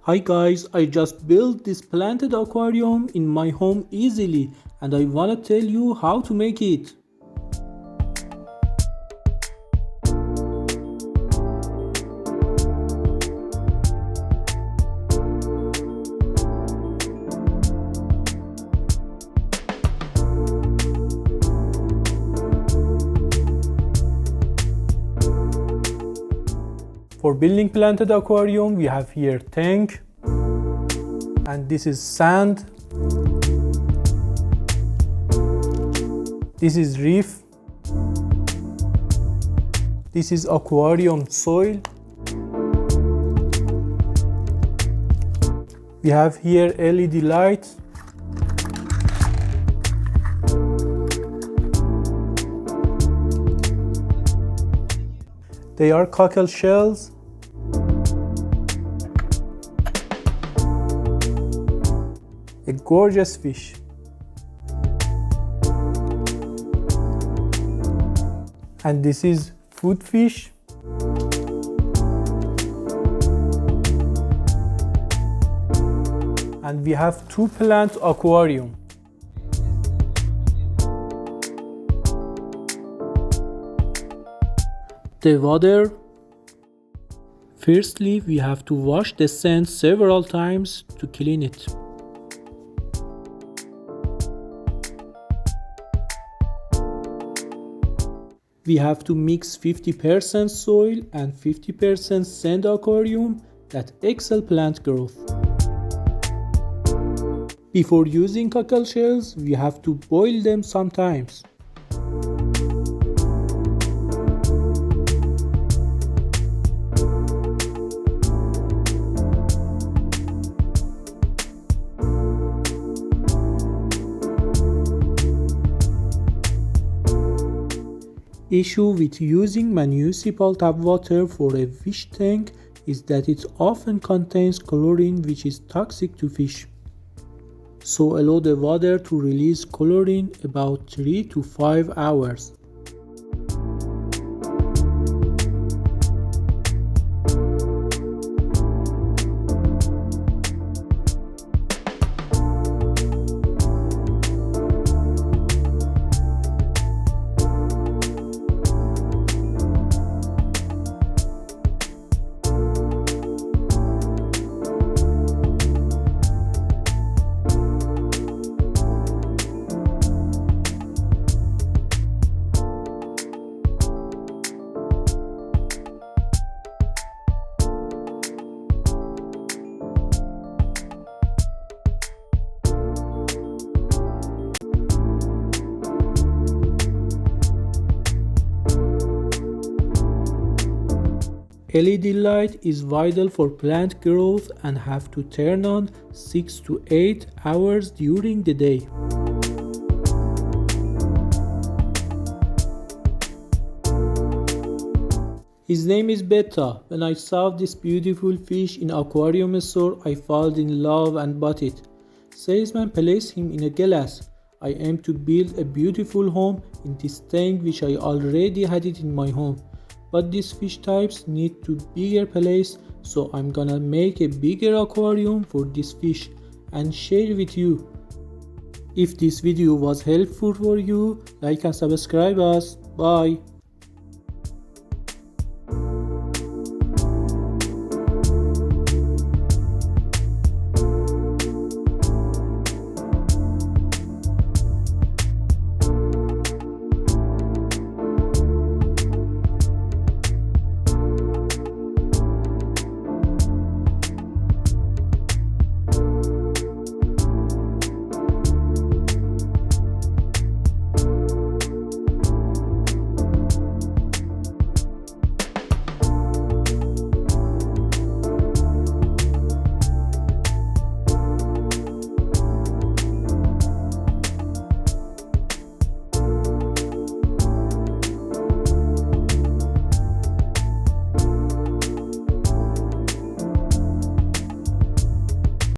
Hi guys, I just built this planted aquarium in my home easily and I wanna tell you how to make it. For building planted aquarium, we have here tank, and this is sand, this is reef, this is aquarium soil, we have here LED lights, they are cockle shells, a gorgeous fish. And this is food fish. And we have two plant aquarium. The water. Firstly, we have to wash the sand several times to clean it. We have to mix 50% soil and 50% sand aquarium that excel plant growth. Before using cockle shells, we have to boil them sometimes. Issue with using municipal tap water for a fish tank is that it often contains chlorine, which is toxic to fish. So allow the water to release chlorine about 3 to 5 hours. LED light is vital for plant growth and have to turn on 6 to 8 hours during the day. His name is Beta. When I saw this beautiful fish in aquarium store, I fell in love and bought it. Salesman placed him in a glass. I aim to build a beautiful home in this tank which I already had it in my home. But these fish types need to bigger place, so I'm gonna make a bigger aquarium for this fish and share with you. If this video was helpful for you, like and subscribe us. Bye.